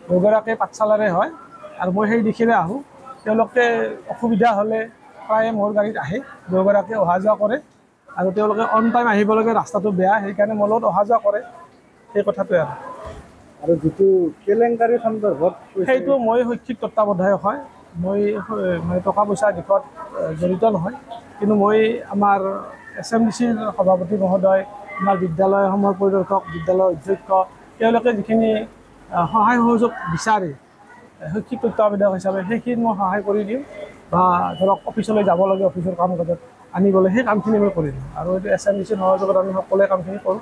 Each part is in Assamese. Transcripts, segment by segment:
দুগৰাকী পাঠশালাৰে হয় আৰু মই সেই দিশেৰে আহোঁ। তেওঁলোকে অসুবিধা হ'লে প্ৰায়ে মোৰ গাড়ীত আহে, দুগৰাকী অহা যোৱা কৰে আৰু তেওঁলোকে অন টাইম আহিব লাগে, ৰাস্তাটো বেয়া সেইকাৰণে মোৰ লগত অহা যোৱা কৰে, সেই কথাটোৱে আৰু যিটো কেলেংকাৰী সন্দৰ্ভত সেইটো মই শৈক্ষিক তত্ত্বাৱধায়ক হয়। মই টকা পইচাৰ দিশত জড়িত নহয়, কিন্তু মই আমাৰ SMDCৰ সভাপতি মহোদয়, আমাৰ বিদ্যালয়সমূহৰ পৰিদৰ্শক, বিদ্যালয়ৰ অধ্যক্ষ, তেওঁলোকে যিখিনি সহায় সহযোগ বিচাৰে শৈক্ষিক তত্ত্বাৱধায়ক হিচাপে সেইখিনি মই সহায় কৰি দিওঁ, বা ধৰক অফিচলৈ যাব লাগে, অফিচৰ কাম কাজত আনিবলৈ সেই কামখিনি মই কৰি দিওঁ, আৰু এইটো SMDCৰ সহযোগত আমি সকলোৱে কামখিনি কৰোঁ।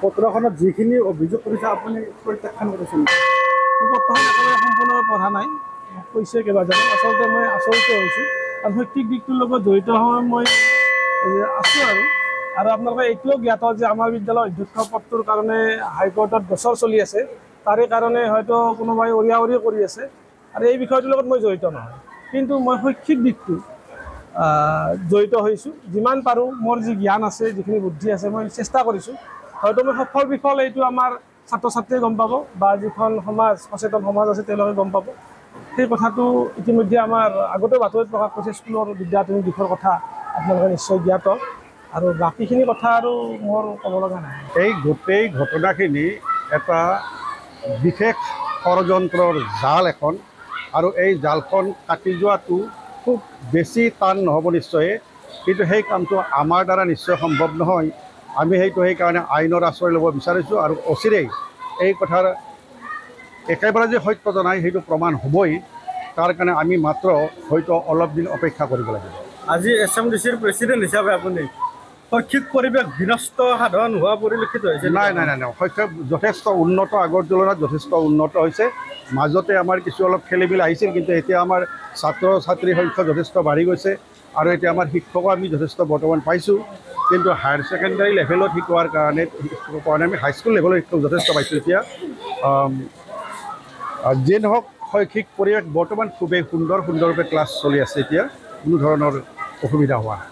পত্ৰখনত যিখিনি অভিযোগ কৰিছে আপুনি প্ৰত্যাখ্যান কৰিছিল? পত্ৰখন একেবাৰে সম্পূৰ্ণভাৱে পঢ়া নাই, কৈছে কেইবাজনে। আচলতে মই আচৰিত হৈছোঁ, কাৰণ শৈক্ষিক দিশটোৰ লগত জড়িত হৈ মই আছোঁ আৰু আপোনালোকে এইটোও জ্ঞাত যে আমাৰ বিদ্যালয়ৰ অধ্যক্ষ পদটোৰ কাৰণে হাইকোৰ্টত গোচৰ চলি আছে, তাৰে কাৰণে হয়তো কোনোবাই উৰিয়া উৰি কৰি আছে, আৰু এই বিষয়টোৰ লগত মই জড়িত নহয়। কিন্তু মই শৈক্ষিক দিশটো জড়িত হৈছোঁ, যিমান পাৰোঁ মোৰ যি জ্ঞান আছে, যিখিনি বুদ্ধি আছে, মই চেষ্টা কৰিছোঁ। হয়তো মই সফল বিফল এইটো আমাৰ ছাত্ৰ ছাত্ৰীয়ে গম পাব, বা যিখন সমাজ সচেতন সমাজ আছে তেওঁলোকে গম পাব। সেই কথাটো ইতিমধ্যে আমাৰ আগতে বাতৰিত প্ৰকাশ কৰিছে, স্কুলৰ বিদ্যাৰ্থিনীৰ দিশৰ কথা আপোনালোকে নিশ্চয় জ্ঞাত, আৰু বাকীখিনি কথা আৰু মোৰ ক'ব লগা নাই। এই গোটেই ঘটনাখিনি এটা বিশেষ ষড়যন্ত্ৰৰ জাল এখন, আৰু এই জালখন কাটি যোৱাটো খুব বেছি টান নহ'ব নিশ্চয়, কিন্তু সেই কামটো আমাৰ দ্বাৰা নিশ্চয় সম্ভৱ নহয়। আমি সেইকাৰণে আইনৰ আশ্ৰয় ল'ব বিচাৰিছোঁ, আৰু অচিৰেই এই কথাৰ একেবাৰে যে সত্যতা নাই সেইটো প্ৰমাণ হ'বই, তাৰ কাৰণে আমি মাত্ৰ হয়তো অলপ দিন অপেক্ষা কৰিব লাগিব। আজি SMDCৰ প্ৰেচিডেণ্ট হিচাপে আপুনি শৈক্ষিক পৰিৱেশ বিনষ্ট সাধন হোৱা পৰিলক্ষিত হৈছে? নাই, শৈক্ষিক যথেষ্ট উন্নত, আগৰ তুলনাত যথেষ্ট উন্নত হৈছে। মাজতে আমাৰ কিছু অলপ খেলিমেলি আহিছিল, কিন্তু এতিয়া আমাৰ ছাত্ৰ ছাত্ৰীৰ সংখ্যা যথেষ্ট বাঢ়ি গৈছে, আৰু এতিয়া আমাৰ শিক্ষকো আমি যথেষ্ট বৰ্তমান পাইছোঁ। কিন্তু হায়াৰ ছেকেণ্ডাৰী লেভেলত শিকোৱাৰ কাৰণে আমি হাইস্কুল লেভেলৰ শিক্ষক যথেষ্ট পাইছোঁ এতিয়া। যিয়ে নহওক, শৈক্ষিক পৰিৱেশ বৰ্তমান খুবেই সুন্দৰৰূপে ক্লাছ চলি আছে, এতিয়া কোনো ধৰণৰ অসুবিধা হোৱা নাই।